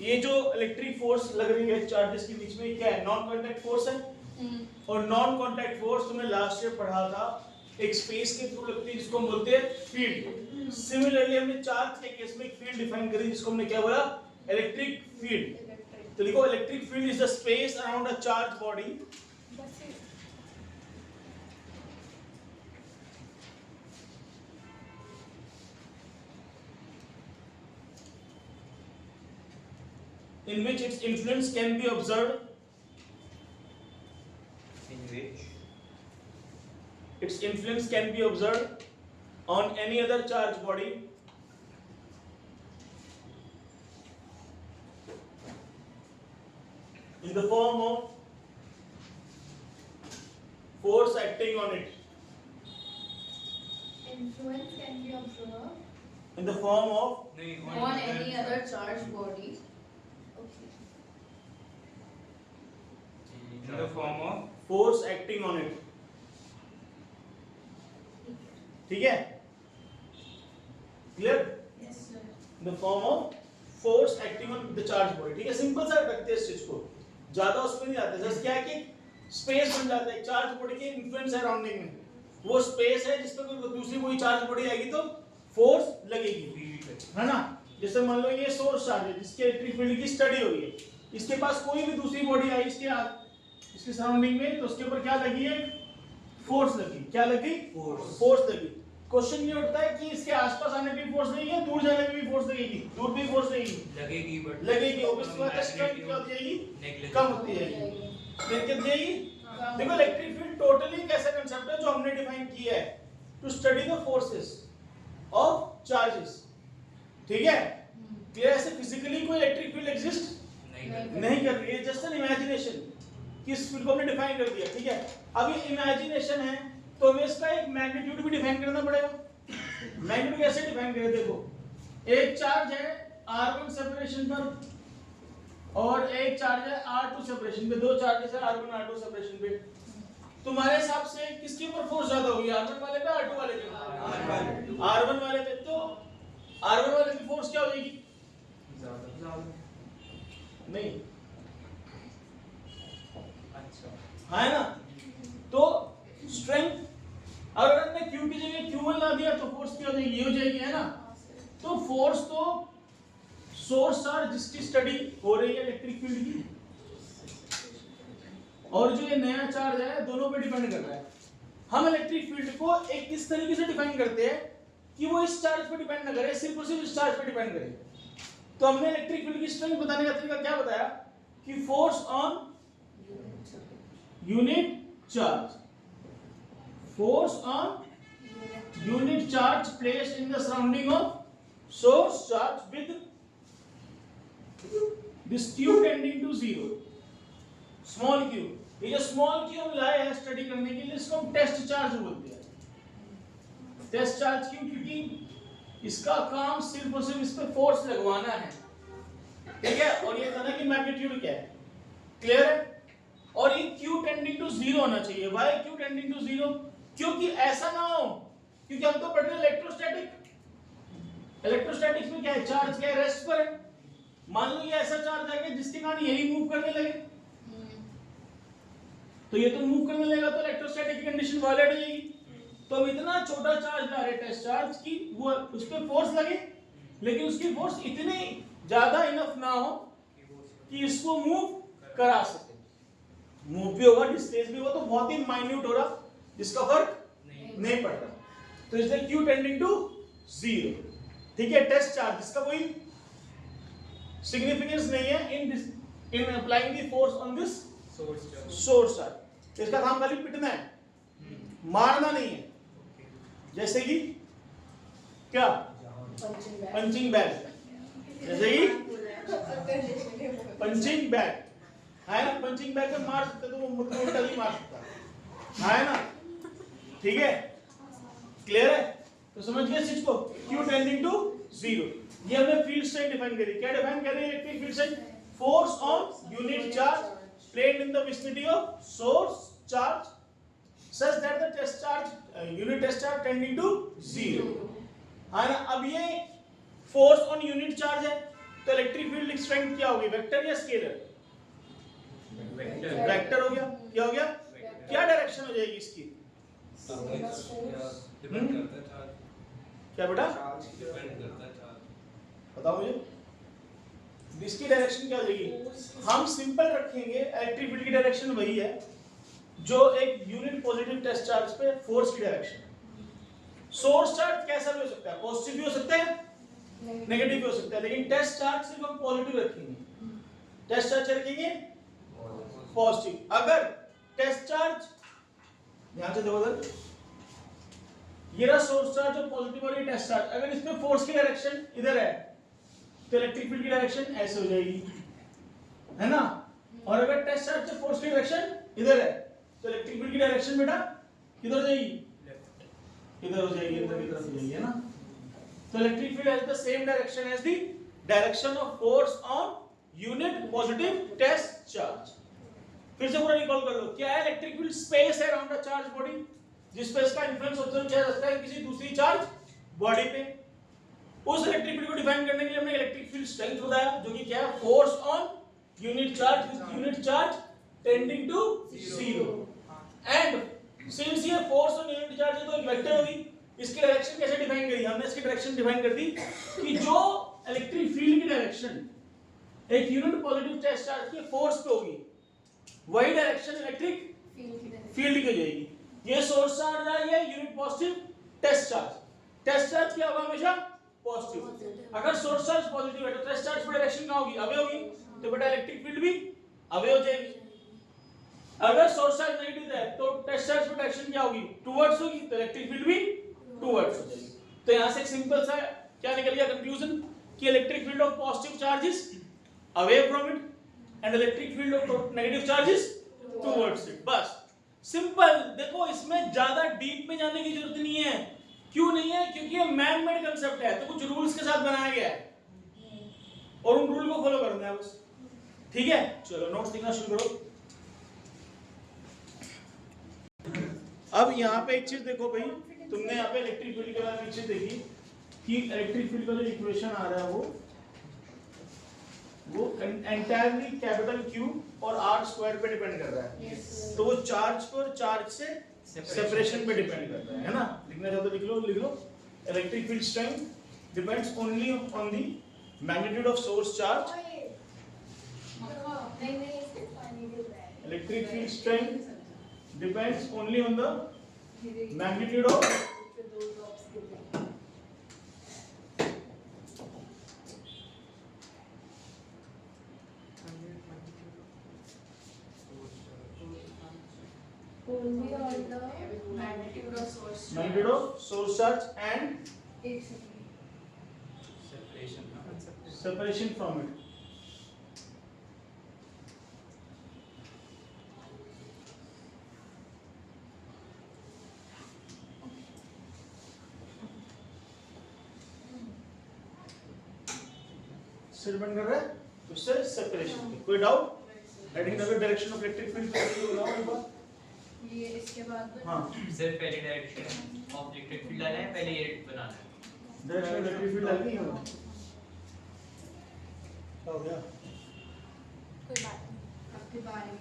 ये जो electric force लग रही है चार्जेस के बीच में, क्या है? नॉन कांटेक्ट फोर्स है। और नॉन कांटेक्ट फोर्स तुमने लास्ट ईयर पढ़ा था, एक स्पेस के थ्रू लगती है जिसको हम बोलते हैं फील्ड। सिमिलरली हमने चार्ज के केस में एक फील्ड डिफाइन करी जिसको हमने क्या बोला? Electric field. तो लिखो, electric field is the space around a charge body in which its influence can be observed. In which Its influence can be observed on any other charged body in the form of force acting on it. Influence can be observed In the form of on any other charged body. Okay. in the form of force acting on it. ठीक है? Clear? Yes, sir. In the form of force acting on the charged body. ठीक है? Simple सा रखते हैं इस चीज को, ज्यादा उसमें नहीं जाते। जस्ट क्या है कि स्पेस बन जाता है चार्ज बॉडी के इन्फ्लुएंस सराउंडिंग में। वो स्पेस है जिस पे कोई दूसरी कोई चार्ज बॉडी आएगी तो फोर्स लगेगी, है ना? जैसे मान लो ये सोर्स चार्ज है जिसके इलेक्ट्रिक फील्ड की स्टडी हुई है, इसके पास कोई भी दूसरी बॉडी आई इसके सराउंडिंग में, तो उसके ऊपर क्या लगी है? फोर्स लगी। क्या लगी? फोर्स लगी। क्वेश्चन ये उठता है कि इसके आसपास आने पे भी फोर्स लगेगी, दूर जाने पे भी फोर्स लगेगी, दूर भी फोर्स लगेगी, बट लगेगी। ऑब्वियसली बात है, स्ट्रेंथ क्या होती जाएगी? कम होती जाएगी। स्ट्रेंथ कितनी जाएगी? देखो, इलेक्ट्रिक फील्ड टोटली एक ऐसा कांसेप्ट है जो हमने डिफाइन किया है to study the forces of charges. ठीक है? क्लियर? ऐसे फिजिकली कोई इलेक्ट्रिक फील्ड एग्जिस्ट नहीं कर रही है, जस्ट एन इमेजिनेशन कि इस फील्ड को हमने डिफाइन कर दिया। ठीक है? अब ये इमेजिनेशन है तो हमें इसका एक मैग्नीट्यूड भी डिफाइन करना पड़ेगा। मैग्नीट्यूड कैसे डिफाइन करें? देखो, एक चार्ज है r1 सेपरेशन पर और एक चार्ज है r2 सेपरेशन पे। दो चार्जेस है r1 r2 सेपरेशन पे। तुम्हारे हिसाब से किसके ऊपर फोर्स ज्यादा होगी, r1 वाले पे r2 वाले पे? r1 वाले पे। तो r1 वाले की फोर्स क्या हो जाएगी? नहीं, अच्छा है ना? तो स्ट्रेंथ अगर हमने Q की जगह Q1 ला दिया तो फोर्स क्या हो जाएगी? ये हो जाएगी, है ना? तो फोर्स तो सोर्स चार्ज जिसकी स्टडी हो रही है इलेक्ट्रिक फील्ड की, और जो ये नया चार्ज है, दोनों पे डिपेंड कर रहा है। हम इलेक्ट्रिक फील्ड को एक इस तरीके से डिफाइन करते हैं कि वो इस चार्ज पे डिपेंड ना करे, सिर्फ और सिर्फ इस चार्ज पे डिपेंड करे। तो हमने इलेक्ट्रिक फील्ड की स्ट्रेंथ बताने का तरीका क्या बताया कि force on unit charge, force on unit charge placed in the surrounding of source charge with this q tending to 0, small q। ये जो small q हम लाए हैं स्टडी करने के लिए, इसको हम टेस्ट चार्ज बोलते हैं। टेस्ट चार्ज क्यों? क्योंकि इसका काम सिर्फ और सिर्फ इस पे फोर्स लगवाना है। ठीक है? और ये बताना कि मैग्नीट्यूड क्या है। क्लियर है? और ये q टेंडिंग टू 0 होना चाहिए। why q tending to 0? क्योंकि ऐसा ना हो, क्योंकि हम तो पढ़ रहे हैं इलेक्ट्रोस्टैटिक। इलेक्ट्रोस्टैटिक्स में क्या है? चार्ज क्या है? रेस्ट पर है। मान लो ये ऐसा चार्ज है कि जिसके कारण यही मूव करने लगे, तो ये तो मूव करने लगेगा तो इलेक्ट्रोस्टैटिक की कंडीशन वायलेट हो जाएगी। तो हम इतना छोटा चार्ज ला रहे टेस्ट चार्ज की वो उस पे फोर्स लगे, लेकिन उसकी फोर्स इतनी ज्यादा इनफ ना हो कि इसको मूव करा सके। मूव भी होगा, डिस्प्लेस भी होगा, तो बहुत ही माइन्यूट हो रहा जिसका फर्क नहीं पड़ रहा। तो इसलिए Q टेंडिंग टू 0। ठीक है? टेस्ट चार्ज जिसका कोई सिग्निफिकेंस नहीं है in applying the force on this source charge. इसका काम खाली पिटना है, मारना नहीं है। जैसे कि क्या? Punching bag. जैसे कि पंचिंग बैग है ना? पंचिंग बैग में मार सकते तो वो उल्टा ही मार सकता है ना? ठीक है? क्लियर है? तो समझ गए इस चीज को? Q tending to 0। ये हमने फील्ड स्ट्रेंथ डिफाइन करी। क्या डिफाइन कर रहे हैं electric field strength? Force on unit charge placed in the vicinity of source charge such that the test charge unit test charge tending to 0, है ना? अब ये फोर्स ऑन यूनिट चार्ज है, तो इलेक्ट्रिक फील्ड स्ट्रेंथ क्या होगी, vector या scalar? Vector vector हो गया। क्या हो गया? क्या डायरेक्शन हो जाएगी इसकी? डिपेंड करता है चार्ज, क्या बेटा डिपेंड करता है चार्ज। बताओ मुझे, इसकी डायरेक्शन क्या हो जाएगी? हम सिंपल रखेंगे, इलेक्ट्रिक फील्ड की डायरेक्शन वही है जो एक यूनिट पॉजिटिव टेस्ट चार्ज पे फोर्स की डायरेक्शन है। सोर्स चार्ज कैसा भी हो सकता है, पॉजिटिव भी हो सकता है, नेगेटिव भी हो सकता है, लेकिन टेस्ट चार्ज सिर्फ हम पॉजिटिव रखेंगे। टेस्ट चार्ज रखेंगे पॉजिटिव। अगर टेस्ट चार्ज यहां से देखो इधर, ये रहा सोर्स चार्ज और पॉजिटिव और ये टेस्ट चार्ज, अगर इसमें फोर्स की डायरेक्शन इधर है तो इलेक्ट्रिक फील्ड की डायरेक्शन ऐसे हो जाएगी, है ना? और अगर टेस्ट चार्ज से फोर्स की डायरेक्शन इधर है तो इलेक्ट्रिक फील्ड की डायरेक्शन बेटा किधर हो जाएगी? इधर हो जाएगी, इधर की तरफ हो जाएगी, है ना? तो electric field has the same direction as the direction of force on unit positive test charge. फिर से पूरा रिकॉल कर लो, क्या है इलेक्ट्रिक फील्ड? स्पेस है अराउंड अ चार्ज बॉडी, जिस पे इसका इन्फ्लुएंस ऑब्जर्व किया जा सकता है किसी दूसरी चार्ज बॉडी पे। उस इलेक्ट्रिक फील्ड को डिफाइन करने के लिए हमने इलेक्ट्रिक फील्ड स्ट्रेंथ बताया, जो कि क्या है? Force on unit charge tending to zero. And since ये फोर्स ऑन यूनिट चार्ज है तो एक वेक्टर होगी। इसकी डायरेक्शन कैसे डिफाइन करी हमने? इसकी डायरेक्शन डिफाइन कर दी कि जो इलेक्ट्रिक फील्ड की डायरेक्शन एक यूनिट पॉजिटिव टेस्ट चार्ज के फोर्स पे होगी, वही डायरेक्शन इलेक्ट्रिक फील्ड की हो जाएगी। ये सोर्स चार्ज है, ये unit positive test charge. Test charge क्या होगा? हमेशा पॉजिटिव। अगर सोर्स चार्ज पॉजिटिव है तो टेस्ट चार्ज की डायरेक्शन क्या होगी? अवे होगी, तो बेटा इलेक्ट्रिक फील्ड भी अवे हो जाएगी। अगर सोर्स चार्ज नेगेटिव है तो टेस्ट चार्ज की डायरेक्शन क्या होगी? टुवर्ड्स होगी, तो इलेक्ट्रिक फील्ड भी टुवर्ड्स हो जाएगी। तो यहां से एक सिंपल सा क्या निकल गया कंक्लूजन कि electric field of positive charge is away from it and electric field of negative charge is towards it. बस सिंपल। देखो इसमें ज्यादा डीप में जाने की जरूरत नहीं है। क्यों नहीं है? क्योंकि ये मैन मेड कांसेप्ट है, तो कुछ रूल्स के साथ बनाया गया है और उन रूल को फॉलो करना है बस। ठीक है, चलो नोट्स लिखना शुरू करो। अब यहाँ पे एक चीज देखो भाई, तुमने यहाँ पे इलेक्ट्रिक फील्ड के बारे में चीज देखी कि इलेक्ट्रिक फील्ड का जो इक्वेशन आ रहा है वो एंटायरली कैपिटल Q और R स्क्वायर पे डिपेंड कर रहा है। तो वो चार्ज पर चार्ज से सेपरेशन पे डिपेंड करता है ना? लिखना चाहो तो लिख लो। Electric field strength depends only on the magnitude of source charge. Electric field strength depends only on the magnitude of only on the magnitude of source charge and separation from it. से depend कर रहा है, उससे separation. कोई doubt? Heading the direction of electric field पे बताओ एक बार। ये इसके बाद हाँ, सिर्फ पहले डायरेक्शन ऑफ इलेक्ट्रिक फील्ड लाना है, पहले ये बनाना है। डायरेक्शन ऑफ इलेक्ट्रिक फील्ड डालनी है। क्या हो गया? कोई बात नहीं, आपके बारे में